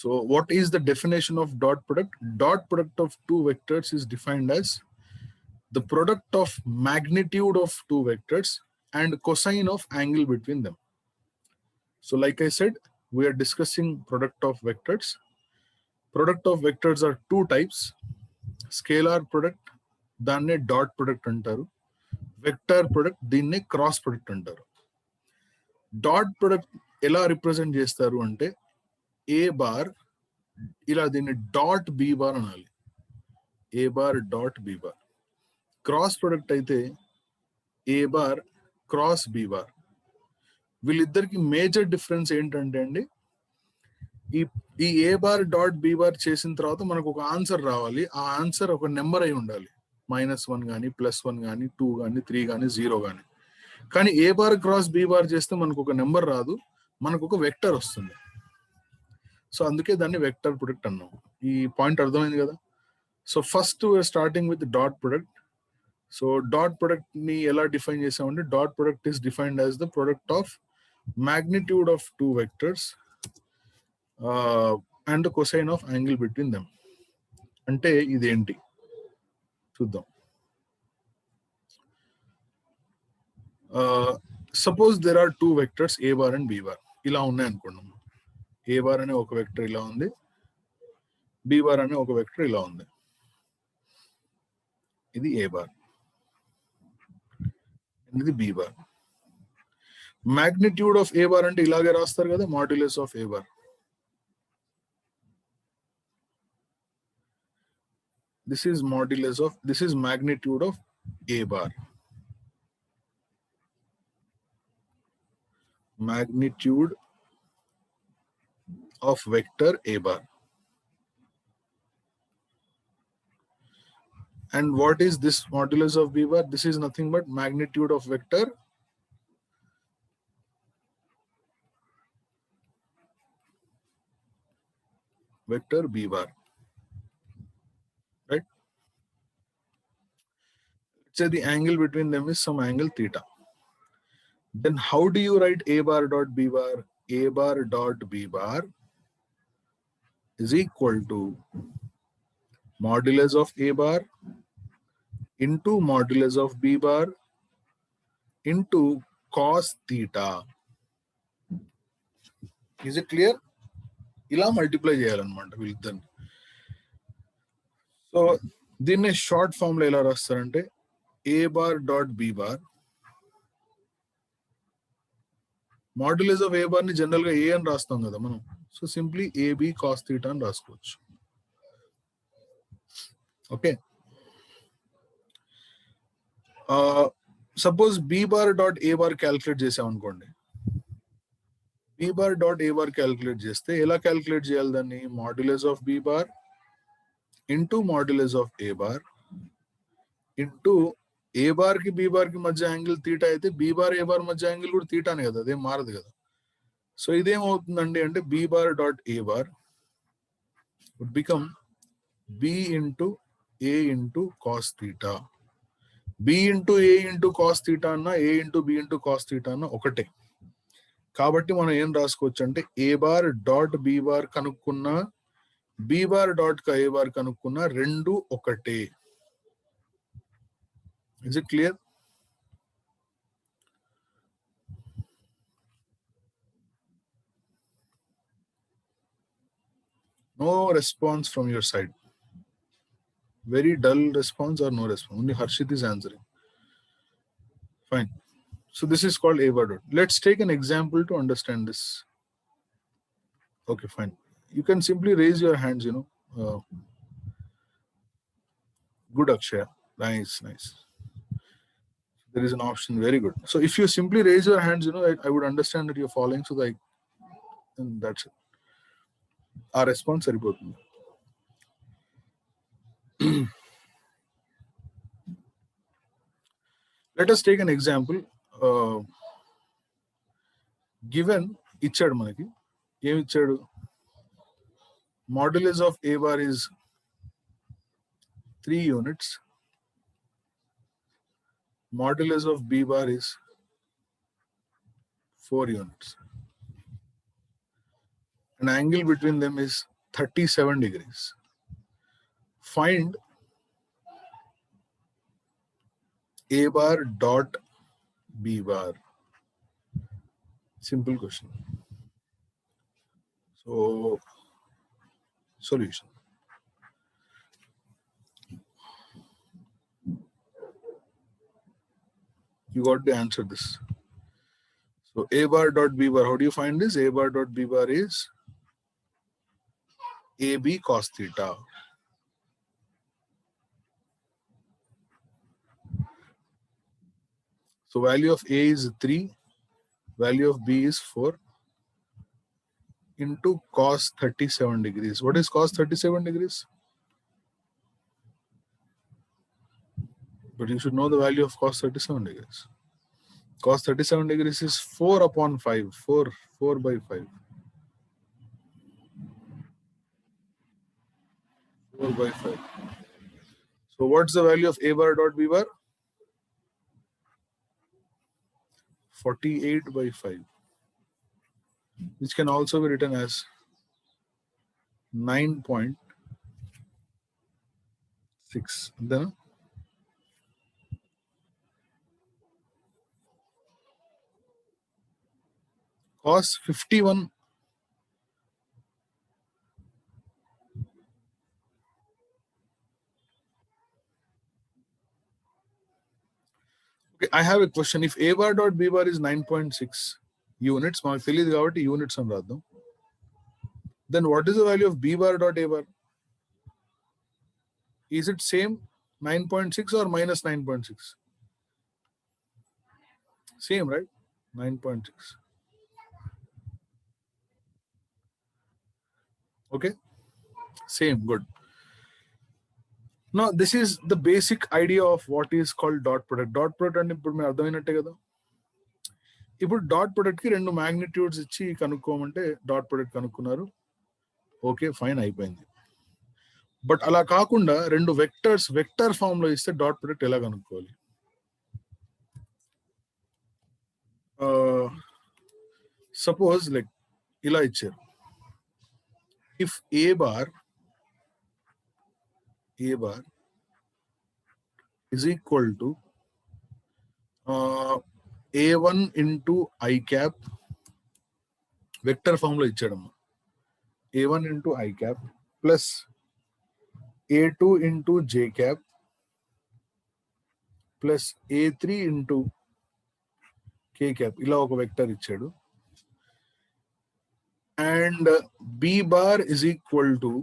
So what is the definition of dot product? Dot product of two vectors is defined as the product of magnitude of two vectors and cosine of angle between them. So like I said, we are discussing product of vectors. Product of vectors are two types. Scalar product, దాన్నే dot product అంటారు. Vector product, దీన్నే cross product అంటారు. Dot product ఎలా represent చేస్తారు అంటే A bar ఇలా దీన్ని dot B bar అనాలి. A bar dot B bar. Cross product అయితే A bar cross B bar. వీళ్ళిద్దరికి మేజర్ డిఫరెన్స్ ఏంటంటే అండి, ఈ A bar dot B bar చేసిన తర్వాత మనకు ఒక ఆన్సర్ రావాలి. ఆ ఆన్సర్ ఒక నెంబర్ అయి ఉండాలి. -1 కానీ +1 కానీ 2 కానీ 3 కానీ 0 కానీ. కానీ ఏ బార్ క్రాస్ బి బార్ చేస్తే మనకు ఒక నెంబర్ రాదు, మనకు ఒక వెక్టర్ వస్తుంది. సో అందుకే దాన్ని వెక్టర్ ప్రొడక్ట్ అన్నాం. ఈ పాయింట్ అర్థమైంది కదా. So first starting with dot product. So dot product ని ఎలా డిఫైన్ చేసామంటే dot product is defined as the product of magnitude of two vectors and the cosine of angle between them. అంటే ఇదేంటి చూద్దాం. Suppose there are two vectors A bar and B bar. ఇలా ఉన్నాయి అనుకున్నాం. ఏ bar అనే ఒక vector ఇలా ఉంది, బి బార్ అనే ఒక వెక్టర్ ఇలా ఉంది. ఇది ఏ బార్, ఇది B bar. magnitude of a bar అంటే ఇలాగే రాస్తారు కదా, modulus of a bar. This is modulus of, this is magnitude of a bar. Magnitude of vector a bar. And what is this modulus of b bar? This is nothing but magnitude of vector b bar, right? Say the angle between them is some angle theta. Then how do you write a bar dot b bar? A bar dot b bar is equal to modulus of a bar into modulus of b bar into cos theta. Is it clear? ఇలా multiply చేయాలన్నమాట వీళ్ళిద్దరిని. So దీన్ని short form లో ఎలా రాస్తారంటే A bar dot B bar, modulus of A bar ని general గా A అని రాస్తాం కదా మనం. So simply AB cos theta అని రాసుకోవచ్చు. Okay. Suppose B bar dot A bar calculate చేసాం అనుకోండి. B bar dot A bar calculate చేస్తే ఎలా క్యాల్కులేట్ చేయాలి దాన్ని? Modulus of B bar into modulus of A bar into A bar కి B bar కి మధ్య యాంగిల్ తీటా అయితే బి బార్ ఏ బార్ మధ్య యాంగిల్ కూడా తీటానే కదా, అదేం మారదు కదా. సో ఇదేమవుతుందండి అంటే B bar dot A bar would become B into A into cos theta. B into A into cos theta అన్న A into B into cos theta అన్న ఒకటే. కాబట్టి మనం ఏం రాసుకోవచ్చు అంటే A bar dot B bar కనుక్కున్నా B bar dot A bar కనుక్కున్నా రెండు ఒకటే. Is it clear? No response from your side. Very dull response or no response. Only Harshit is answering. Fine. So this is called a bar dot. Let's take an example to understand this. Okay, fine. You can simply raise your hands, you know. Good, Akshaya. Nice, nice. There is an option. Very good. So if you simply raise your hands, you know, I would understand that you're following. So like, and that's it. Our response is important. Let us take an example. Given ఇచ్చాడు మనకి ఏమి ఇచ్చాడు? Modulus of a bar is 3 units. Modulus of b bar is 4 units. An angle between them is 37 degrees. Find A bar dot B bar. Simple question. So, solution. You got to answer this. So A bar dot B bar, how do you find this? A bar dot B bar is AB cos theta. So value of A is 3, value of B is 4 into cos 37 degrees. What is cos 37 degrees? But you should know the value of cos 37 degrees. Cos 37 degrees is 4 upon 5, 4 by 5. 4 by 5. So what's the value of A bar dot B bar? 48 by 5, which can also be written as 9.6. Then cos 51. Okay, I have a question. If A bar dot B bar is 9.6 units, units and radham, then what is the value of B bar dot A bar? Is it same 9.6 or minus 9.6? Same, right? 9.6. Okay, same, good. Now, this is the basic idea of what is called dot product. Dot product and ఇప్పుడు మేము అర్థమైనట్టే కదా. ఇప్పుడు dot product కి రెండు magnitudes ఇచ్చి కనుక్కోమంటే dot product కనుక్కున్నారు. Okay, fine, అయిపోయింది. But అలా కాకుండా రెండు వెక్టర్స్ వెక్టర్ ఫామ్ లో ఇస్తే డాట్ ప్రొడక్ట్ ఎలా కనుక్కోవాలి? సపోజ్ లైక్ ఇలా ఇచ్చారు. If A bar is equal to A1 into I cap, vector form లో ఇచ్చాడమ్మా. A1 into I cap plus A2 into J cap plus A3 into K cap, ఇలా ఒక వెక్టర్ ఇచ్చాడు. And B bar is equal to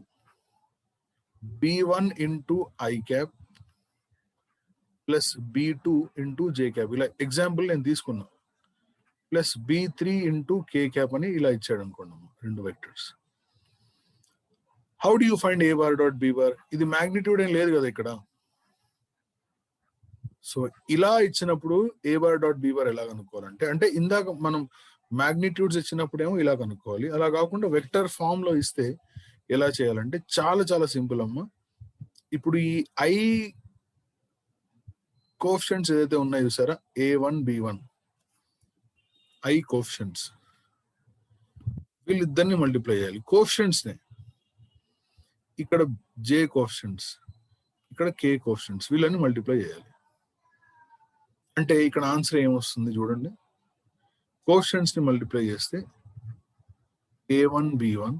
B1 into I cap plus B2 into J cap, ఇలా example నేను తీసుకున్నా. Plus B3 into K cap అని ఇలా ఇచ్చాడు అనుకున్నాము, రెండు vectors. How do you find A bar dot B bar? ఇది magnitude ఏం లేదు కదా ఇక్కడ. సో ఇలా ఇచ్చినప్పుడు A bar dot B bar ఎలా కనుక్కోవాలంటే, అంటే ఇందాక మనం మ్యాగ్నిట్యూడ్స్ ఇచ్చినప్పుడేమో ఇలా కనుక్కోవాలి, అలా కాకుండా వెక్టర్ ఫామ్ లో ఇస్తే ఎలా చేయాలంటే చాలా చాలా సింపుల్ అమ్మ. ఇప్పుడు ఈ I కోఎఫిషియంట్స్ ఏదైతే ఉన్నాయో చూసారా, A1 B1 I కోఎఫిషియంట్స్, వీళ్ళిద్దరిని మల్టిప్లై చేయాలి. కోఎఫిషియంట్స్ నే ఇక్కడ J కోఎఫిషియంట్స్, ఇక్కడ K కోఎఫిషియంట్స్, వీళ్ళని మల్టిప్లై చేయాలి. అంటే ఇక్కడ ఆన్సర్ ఏమొస్తుంది చూడండి. కోఎఫిషియంట్స్ ని మల్టిప్లై చేస్తే A1 B1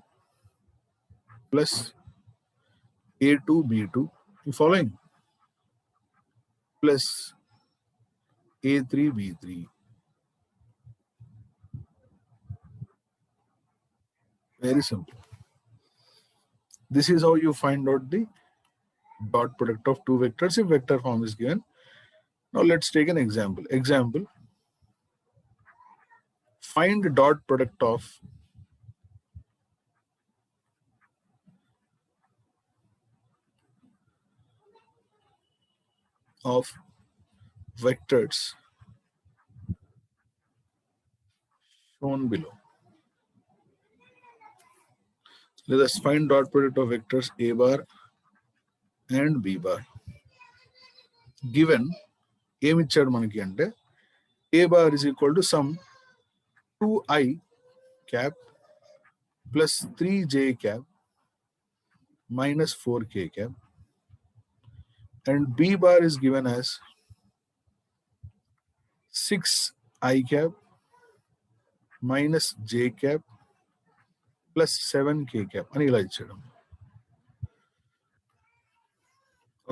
plus A2 B2 following plus A3 B3. Very simple. This is how you find out the dot product of two vectors if vector form is given. Now let's take an example. Example, find the dot product of vectors shown below. Let us find dot product of vectors A bar and B bar. Given ఏమి ఇచ్చాడు మనకి అంటే A bar is equal to sum 2I cap plus 3J cap minus 4 k cap, and B bar is given as 6 I cap minus J cap plus 7 k cap అని ఇలా ఇచ్చాడు.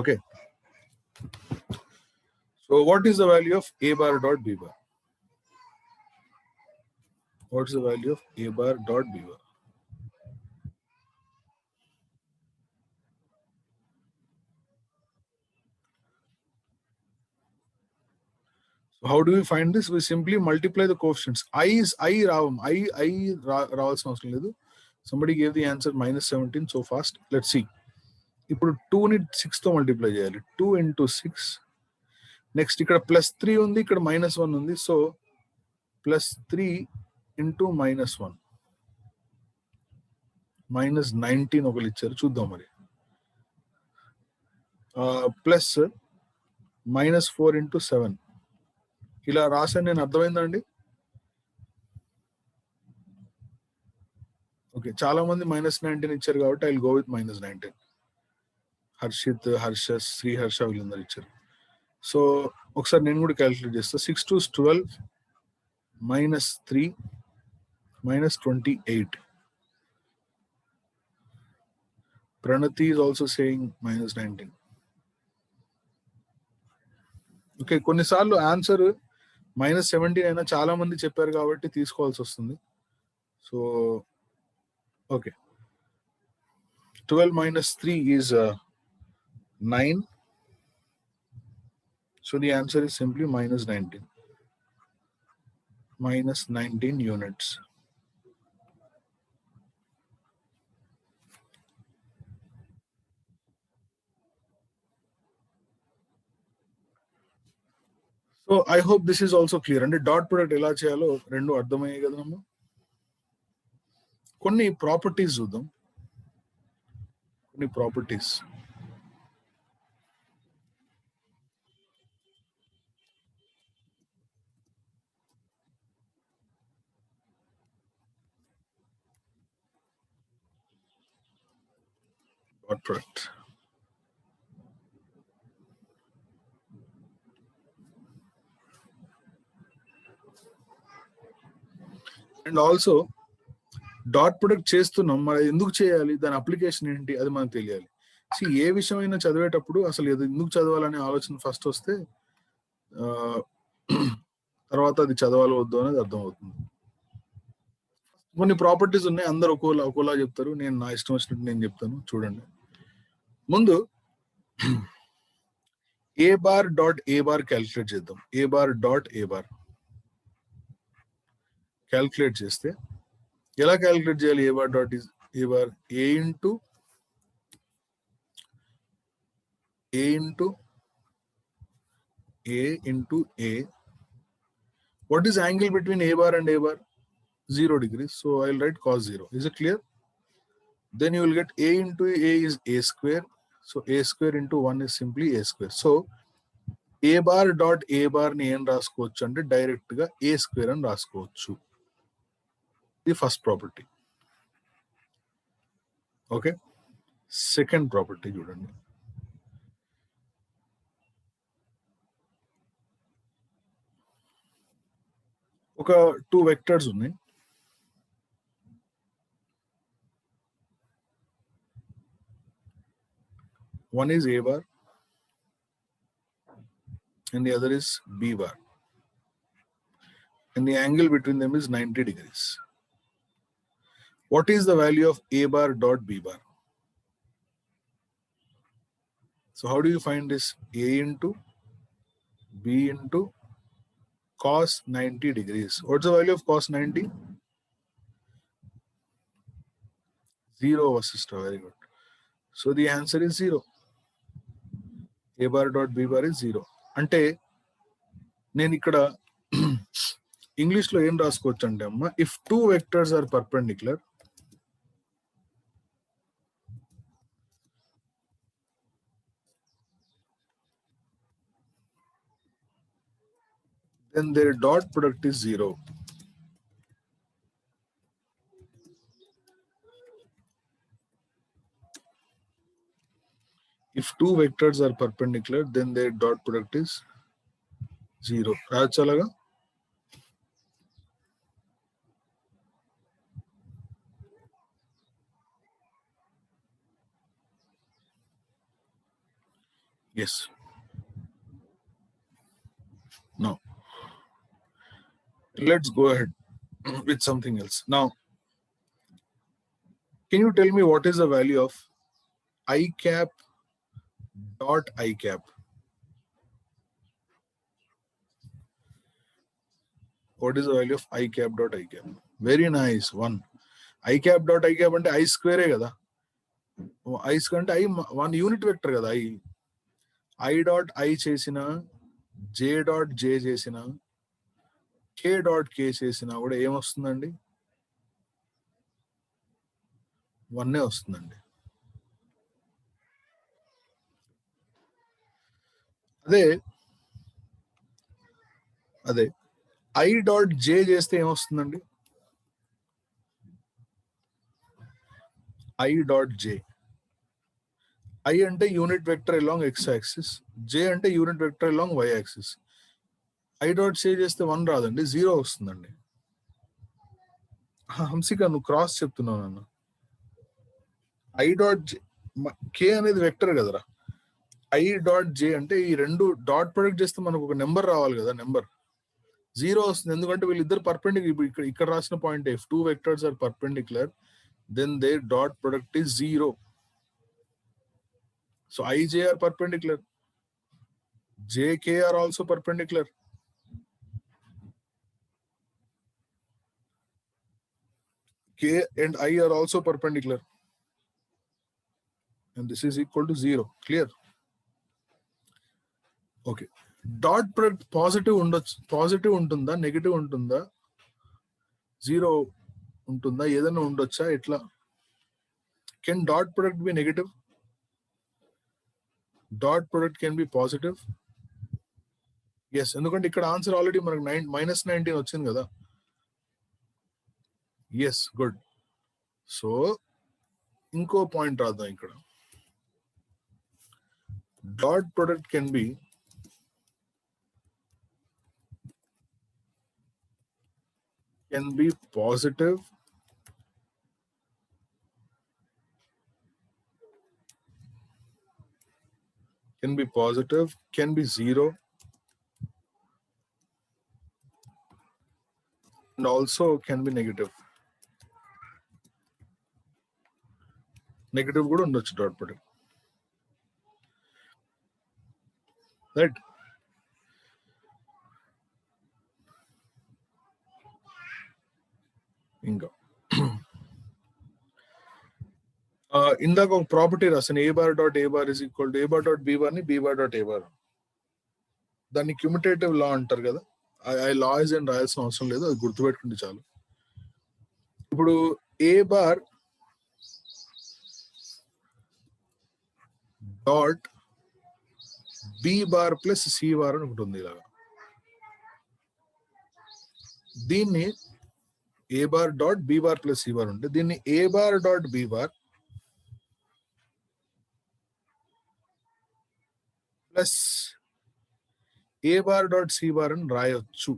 Okay. So what is the value of A bar dot B bar? What is the value of A bar dot B bar? So how do we find this? We simply multiply the coefficients. I is I రావాల్సిన అవసరం లేదు. Somebody gave the answer minus 17 so fast. Let's see. ఇప్పుడు 2 ని 6 తో multiply చేయాలి. 2 into 6. Next ఇక్కడ +3 ఉంది, ఇక్కడ -1 ఉంది. సో +3 into -1 -19 ఒకళ్ళు ఇచ్చారు, చూద్దాం మరి. ప్లస్ -4 into 7 ఇలా రాశాను నేను, అర్థమైందండి? ఓకే, చాలా మంది -19 ఇచ్చారు కాబట్టి I will go with -19. Harshit, Harsha, Shri Harsha వీళ్ళందరూ ఇచ్చారు. సో ఒకసారి నేను కూడా క్యాలిక్యులేట్ చేస్తా. 6 2 12 -3 -28. Pranati is also saying -19. Okay, కొన్నిసార్లు ఆన్సర్ -17 అయినా చాలా మంది చెప్పారు కాబట్టి తీసుకోవాల్సి వస్తుంది. So okay, 12 minus 3 is 9. So the answer is simply -19. -19 units. So I hope this is also clear. And dot product ఎలా చేయాలో రెండు అర్థమయ్యాయి కదమ్మా. కొన్ని ప్రాపర్టీస్ చూద్దాం. కొన్ని properties. Dot product. And also dot product చేస్తున్నాం, మరి ఎందుకు చేయాలి, దాని అప్లికేషన్ ఏంటి, అది మనకు తెలియాలి. ఏ విషయమైనా చదివేటప్పుడు అసలు ఎందుకు చదవాలనే ఆలోచన ఫస్ట్ వస్తే తర్వాత అది చదవాలో వద్దు అనేది అర్థమవుతుంది. కొన్ని ప్రాపర్టీస్ ఉన్నాయి, అందరు ఒక్కోలా చెప్తారు, నేను నా ఇష్టం వచ్చినట్టు నేను చెప్తాను. చూడండి, ముందు A bar dot A bar calculate చేద్దాం. A bar dot A bar calculate చేస్తే ఎలా క్యాలిక్యులేట్ చేయాలి? A bar dot A bar A into A. What is angle between A bar and A bar? 0 degrees. So I'll write cos 0. Is it clear? Then you will get A into A is A square. So A square into 1 is simply A square. So A bar dot A bar ni em raskochu ante direct ga A square ani raskochu. The first property. Okay. Second property chudandi. ఒక 2 vectors ఉన్నాయి. One is A bar and the other is B bar. And the angle between them is 90 degrees. What is the value of A bar dot B bar? So how do you find this? A into B into cos 90 degrees. What's the value of cos 90? 0, sister. Very good. So the answer is 0. A bar dot B bar is 0. అంటే నేను ఇక్కడ English లో ఏం రాసుకోవచ్చు అంటే అమ్మా, if 2 vectors are perpendicular, then their dot product is 0. If two vectors are perpendicular, then their dot product is 0. రాచలాగా yes. Now let's go ahead with something else. Now, can you tell me what is the value of I cap dot I cap? What is the value of I cap dot I cap? Very nice. 1. I cap dot I cap అంటే I square కదా. I square అంటే I 1 unit vector కదా. I dot I చేసిన J dot J చేసిన K dot K చేసిన కూడా ఏమొస్తుందండి? 1 వస్తుందండి. అదే I dot J చేస్తే ఏమొస్తుందండి? I dot J. I అంటే unit vector along x axis, J అంటే unit vector along y axis. I dot J చేస్తే 1 రాదండి, 0 వస్తుందండి. హంసిక నువ్వు క్రాస్ చెప్తున్నావు అన్న. I dot J, K అనేది వెక్టర్ కదరా. I dot J అంటే ఈ రెండు డాట్ ప్రొడక్ట్ చేస్తే మనకు ఒక నెంబర్ రావాలి కదా, నెంబర్ 0 వస్తుంది. ఎందుకంటే వీళ్ళిద్దరు పర్పెండిక్యులర్. ఇక్కడ రాసిన point if two vectors are perpendicular, then their dot product is 0. So I, J are perpendicular. J, K are also perpendicular. K and I are also perpendicular. And this is equal to 0. Clear? Okay. Dot product positive ఉంటుందా, negative ఉంటుందా, 0 ఉంటుందా, ఏదైనా ఉండొచ్చా, ఎట్లా? Can dot product be negative? Dot product can be positive. Yes, ఎందుకంటే ఇక్కడ answer already మనకు -19 వచ్చింది కదా. Yes, good. సో ఇంకో పాయింట్ రాద్దాం ఇక్కడ. Dot product can be positive, can be 0, and also can be negative. Negative కూడా ఉండొచ్చు డాట్ ప్రొడక్ట్, రైట్? ఇంకా ఇందాక ఒక ప్రాపర్టీ రాసాను, a bar dot a bar is equal to a bar dot b bar ని b bar dot a bar. దాన్ని క్యూముటేటివ్ లా అంటారు కదా. ఆ లాస్ అండ్ రాయాల్సిన అవసరం లేదు, అది గుర్తుపెట్టుకుంటే చాలు. ఇప్పుడు a bar dot b bar plus c bar అని ఉంటుంది ఇలాగా. దీన్ని a bar dot b bar plus c bar ఉంటే దీన్ని a bar dot b bar plus a bar dot c bar అని రాయొచ్చు.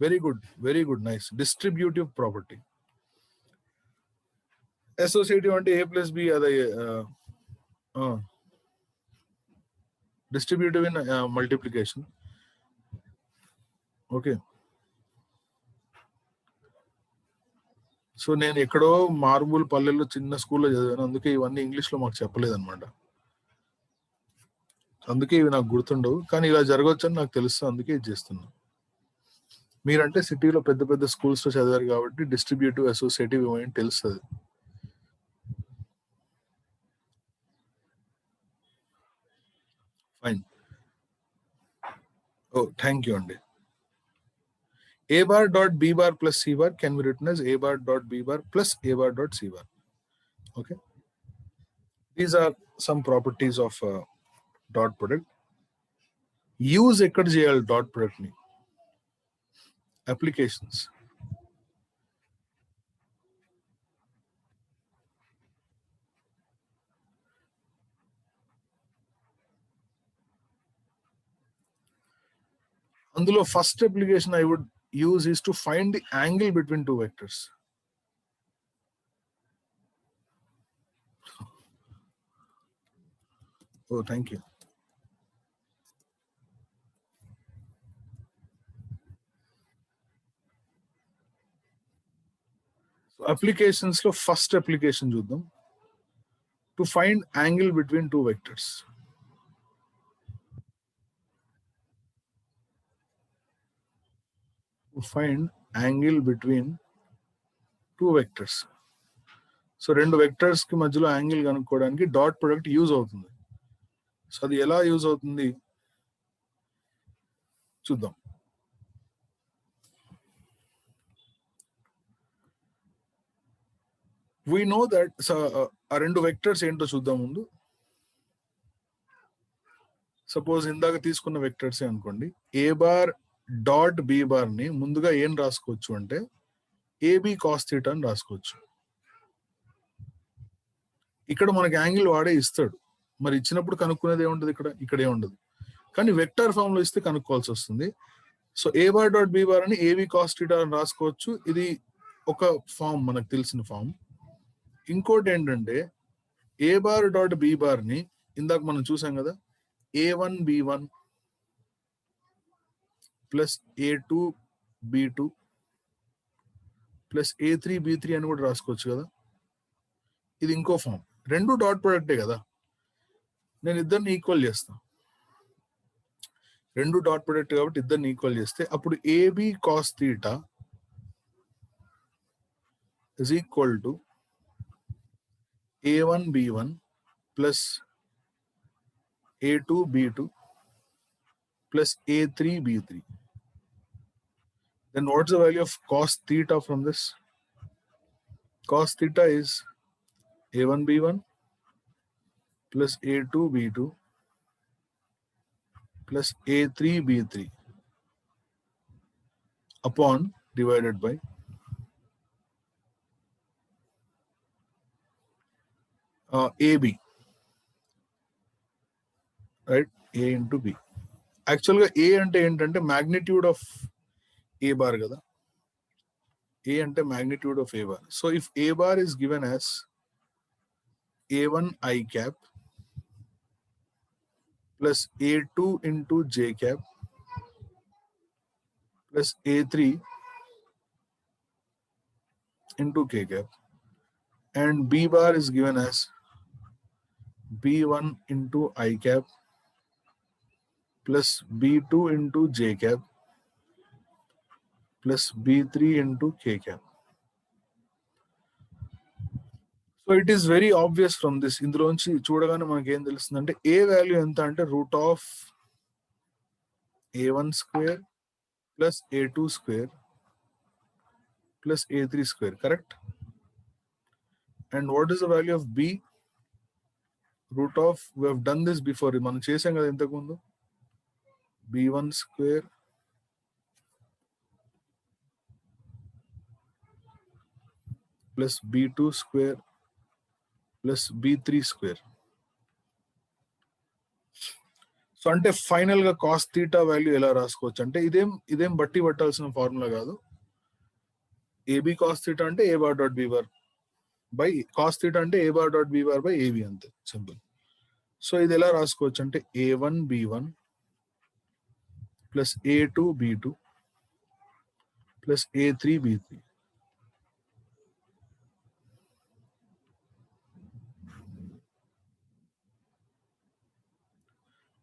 Very good, nice. Distributive property. Associative అంటే a plus b, అదే distributive in multiplication. Okay. So నేను ఎక్కడో మారుమూల పల్లెల్లో చిన్న స్కూల్లో చదివాను, అందుకే ఇవన్నీ ఇంగ్లీష్లో మాకు చెప్పలేదు అనమాట. అందుకే ఇవి నాకు గుర్తుండవు, కానీ ఇలా జరగవచ్చు అని నాకు తెలుసు, అందుకే ఇది చేస్తున్నా. మీరంటే సిటీలో పెద్ద పెద్ద స్కూల్స్లో చదివారు కాబట్టి డిస్ట్రిబ్యూటివ్, అసోసియేటివ్ ఇవన్నీ తెలుస్తుంది. ఫైన్. ఓ, థ్యాంక్ యూ అండి. a bar dot b bar plus c bar can be written as a bar dot b bar plus a bar dot c bar. Okay. These are some properties of dot product. Use ekkada cheyali dot product ni? Applications. అందులో first application I would use is to find the angle between two vectors. Oh, thank you. So applications lo first application చూద్దాం. To find angle between two vectors. To find angle between two vectors. So రెండు vectors కి మధ్యలో angle కనుక్కోవడానికి dot product use అవుతుంది. So అది ఎలా use అవుతుంది చూద్దాం. We know that ఆ రెండు వెక్టర్స్ ఏంటో చూద్దాం ముందు. సపోజ్ ఇందాక తీసుకున్న వెక్టర్సే అనుకోండి. ఏ బార్ డాట్ బి బార్ ని ముందుగా ఏం రాసుకోవచ్చు అంటే ఏబి కాస్ థీటా అని రాసుకోవచ్చు. ఇక్కడ మనకి యాంగిల్ వాడే ఇస్తాడు. మరి ఇచ్చినప్పుడు కనుక్కునేది ఏముంటది, ఇక్కడ ఏముండదు. కానీ వెక్టర్ ఫామ్ లో ఇస్తే కనుక్కోవాల్సి వస్తుంది. సో ఏ బార్ డాట్ బి బార్ అని ఏబి కాస్ థీటా అని రాసుకోవచ్చు. ఇది ఒక ఫామ్, మనకు తెలిసిన ఫామ్. ఇంకోటి ఏంటంటే ఏ బార్ డాట్ బి బార్ ని ఇందాక మనం చూసాం కదా, A1 B1 plus A2 B2 plus A3 B3 అని కూడా రాసుకోవచ్చు కదా. ఇది ఇంకో ఫామ్. రెండు డాట్ ప్రొడక్టే కదా. నేను ఇద్దరిని ఈక్వల్ చేస్తాను. రెండు డాట్ ప్రొడక్ట్ కాబట్టి ఇద్దరిని ఈక్వల్ చేస్తే అప్పుడు AB cos theta is equal to A1 B1 plus A2 B2 plus A3 B3. Then what's the value of cos theta from this? Cos theta is A1 B1 plus A2 B2 plus A3 B3 upon divided by AB, right? A into B. Actually, A ante ఏంటంటే magnitude of A bar కదా. A ante magnitude of A bar. So if A bar is given as A1 I cap plus A2 into J cap plus A3 into K cap, and B bar is given as B1 into I cap plus B2 into J cap plus B3 into K cap. So it is very obvious from this. ఇందులోంచి చూడగానే మనకి ఏం తెలుస్తుందంటే A value ఎంత అంటే root of A1 square plus A2 square plus A3 square, correct? And what is the value of B? Root of, we have done this before, మనం చేసాం కదా ఇంతకుముందు. B1 square plus B2 square plus B3 square. So అంటే final గా cos theta value ఎలా రాసుకోవచ్చు అంటే ఇదేం బట్టి పట్టాల్సిన ఫార్ములా కాదు. ఏబి కాస్ థీటా అంటే A bar dot B bar by cos theta అంటే A bar dot B bar by AB, అంతే, సింపుల్. సో ఇది ఎలా రాసుకోవచ్చు అంటే A1 B1 plus A2 B2 plus A3 B3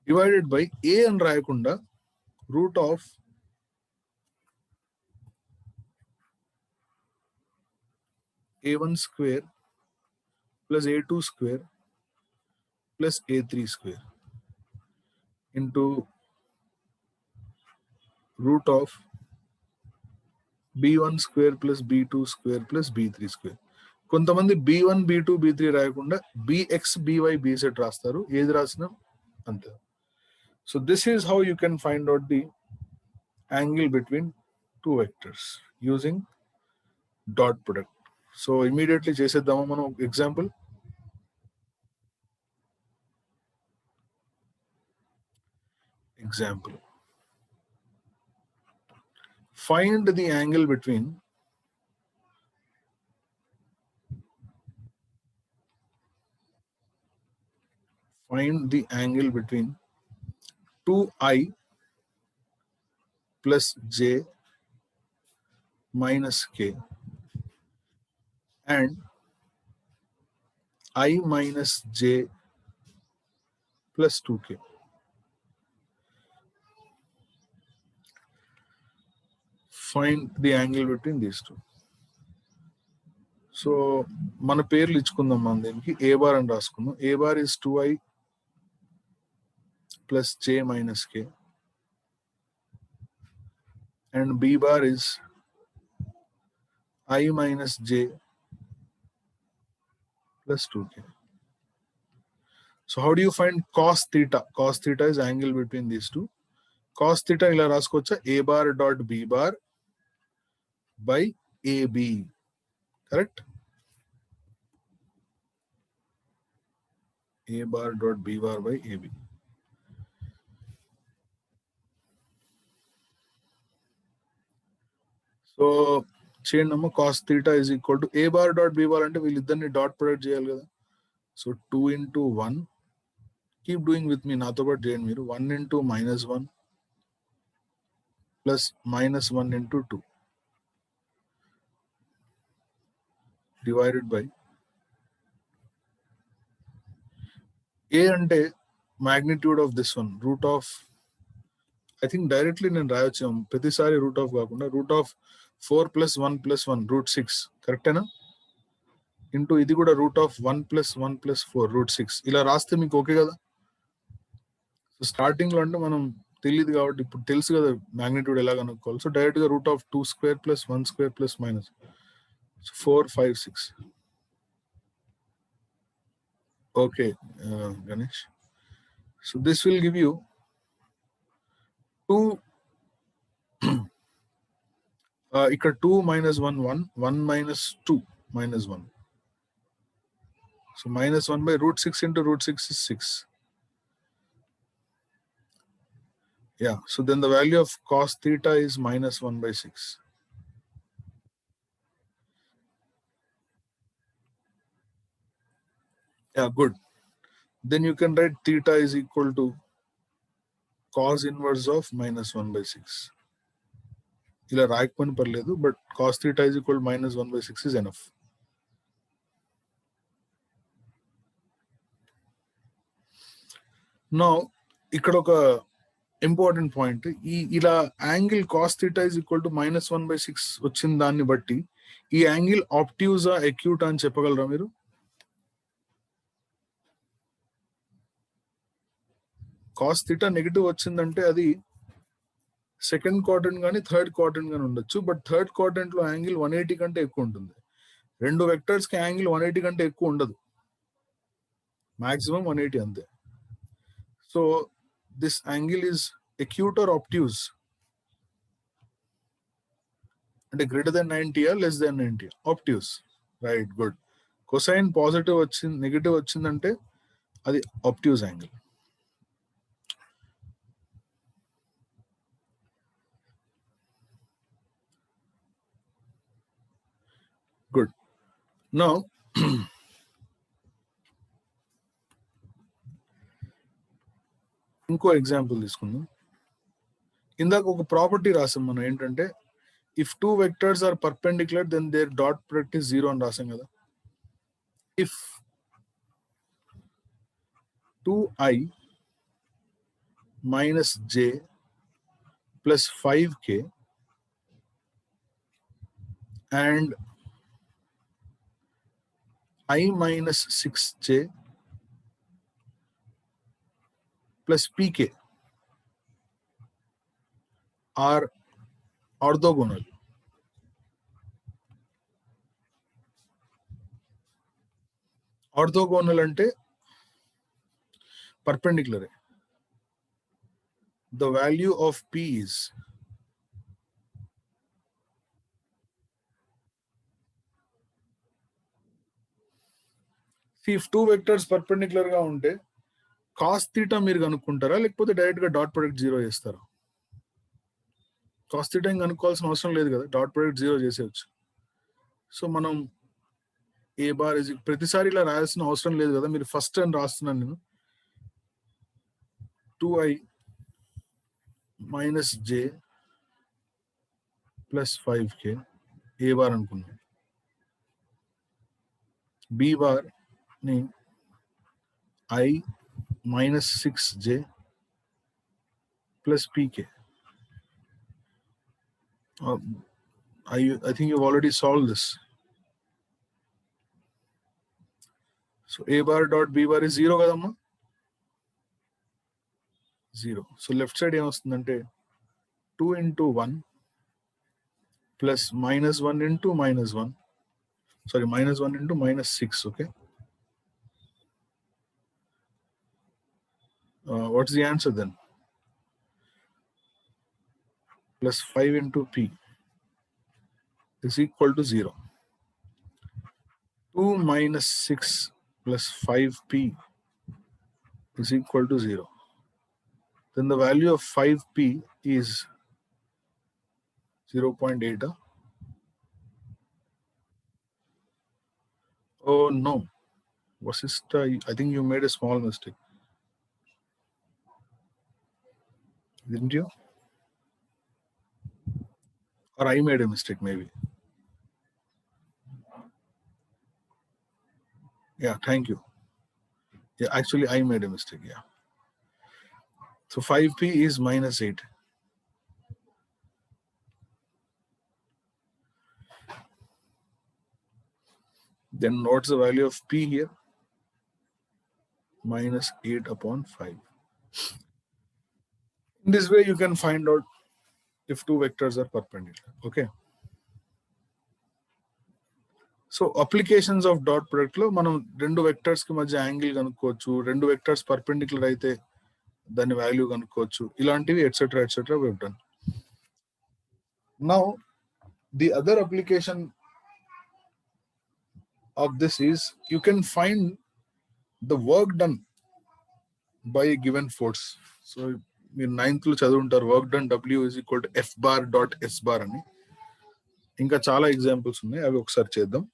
divided by A అని రాయకుండా root of A1 square plus A2 square plus A3 square into root of B1 square plus B2 square plus B3 square. కొంతమంది B1 B2 B3 రాయకుండా BX BY BZ రాస్తారు. ఏది రాసినా అంతే. So this is how you can find out the angle between two vectors using dot product. So immediately చేసేద్దామా మనం example. find the angle between find the angle between 2i plus j minus k and I minus j plus 2k. Find the angle between these two. So మన పేర్లు ఇచ్చుకుందాం మనం దీనికి a bar అని రాసుకుందాం. A bar is 2i plus j minus k and b bar is I minus j plus 2k. So how do you find cos theta? Cos theta is angle between these two. Cos theta ఇలా రాసుకోవచ్చా a bar dot b bar by ab. Correct? A bar dot b bar by ab. So చేయండి అమ్మ cos theta is equal to a bar dot b bar అంటే వీళ్ళిద్దరిని dot product చేయాలి కదా. So 2 into 1, keep doing with me, నాతో పాటు చేయండి మీరు. 1 into minus 1 plus minus 1 into 2 divided by a అంటే magnitude of this one, root of, I think directly నేను రాయొచ్చు ప్రతిసారి రూట్ ఆఫ్ కాకుండా root of 4 plus 1 plus 1 root 6 కరెక్టేనా ఇంటూ ఇది కూడా root of 1 plus 1 plus 4 root 6 ఇలా రాస్తే మీకు ఓకే కదా. సో స్టార్టింగ్ లో అంటే మనం తెలియదు కాబట్టి ఇప్పుడు తెలుసు కదా మ్యాగ్నిట్యూడ్ ఎలా కనుక్కోవాలి. సో డైరెక్ట్ గా root of 2 square plus 1 square plus minus 4 5 6. Okay, Ganesh. So this will give you 2 ఇక్కడ 2 minus 1 1 1 minus 2 minus 1. So minus 1 by root 6 into root 6 is 6. Yeah, so then the value of cos theta is minus 1 by 6. Yeah, good. Then you can write theta is equal to cos inverse of minus 1 by 6. ఇలా రాయకపోయినా పర్లేదు, but cos theta is equal to minus 1 by 6 is enough. Now, ఇక్కడ ఒక important point, ఇలా angle cos theta is equal to minus 1 by 6 వచ్చిన దాన్ని బట్టి ఈ angle ఆప్ట్యూజా ఎక్యూటా అని చెప్పగలరా మీరు? cos theta నెగిటివ్ వచ్చిందంటే అది సెకండ్ క్వాడ్రంట్ కానీ థర్డ్ క్వాడ్రంట్ కానీ ఉండొచ్చు, but third quadrant low angle 180 కంటే ఎక్కువ ఉంటుంది. రెండు వెక్టర్స్ కి యాంగిల్ 180 కంటే ఎక్కువ ఉండదు, మాక్సిమం 180 అంతే. So this angle is acute or obtuse? అంటే greater than 90 or less than 90? Obtuse. Right, good. Cosine positive వచ్చింది నెగిటివ్ వచ్చిందంటే అది obtuse యాంగిల్. Good. Now ఇంకో ఎగ్జాంపుల్ తీసుకుందాం. ఇందాక ఒక ప్రాపర్టీ రాసాం మనం ఏంటంటే if two vectors are perpendicular then their dot product is 0 అని రాసాం కదా. If 2i minus j plus 5k and I minus 6j plus pk are orthogonal. Orthogonal అంటే perpendicular. The value of p is if two vectors perpendicular గా ఉంటే cos theta మీరు కనుక్కుంటారా లేకపోతే direct గా dot product 0 చేస్తారా? కాస్ థీటా అనుకోవాల్సిన అవసరం లేదు కదా, డాట్ ప్రొడక్ట్ 0 చేసేయచ్చు. సో మనం ఏ బార్ ఇజ్ ప్రతిసారి ఇలా రాయాల్సిన అవసరం లేదు కదా, మీరు ఫస్ట్ అని రాస్తున్నాను నేను 2i minus j plus 5k ఏ బార్ అనుకున్నాం. బి బార్ ని i minus 6j plus pk. I think you've already solved this. So a bar dot b bar is 0 kadamma, 0. So left side ఏమొస్తుందంటే 2 into 1 plus minus 1 into minus 1. Sorry, minus 1 into minus 6, okay? What's the answer then? Plus 5 into p is equal to 0. 2 minus 6 plus 5p is equal to 0. Then the value of 5p is 0.8. Oh no, Vasistha, I think you made a small mistake. Didn't you? Or I made a mistake maybe. Yeah, thank you. Yeah, actually I made a mistake, yeah. So 5p is minus 8. Then what's the value of p here? Minus 8 upon 5. In this way you can find out if two vectors are perpendicular, okay? So applications of dot product లో మనం రెండు vectors కి మధ్య angle కనుక్కోవచ్చు, రెండు vectors perpendicular అయితే దాని value కనుక్కోవచ్చు, ఇలాంటివి etcetera etcetera we have done. Now the other application of this is you can find the work done by given force. So మీరు 9th లో చదువుంటారు work done W = F bar dot S bar అని. ఇంకా చాలా examples ఉన్నాయి, అవి ఒకసారి చేద్దాం.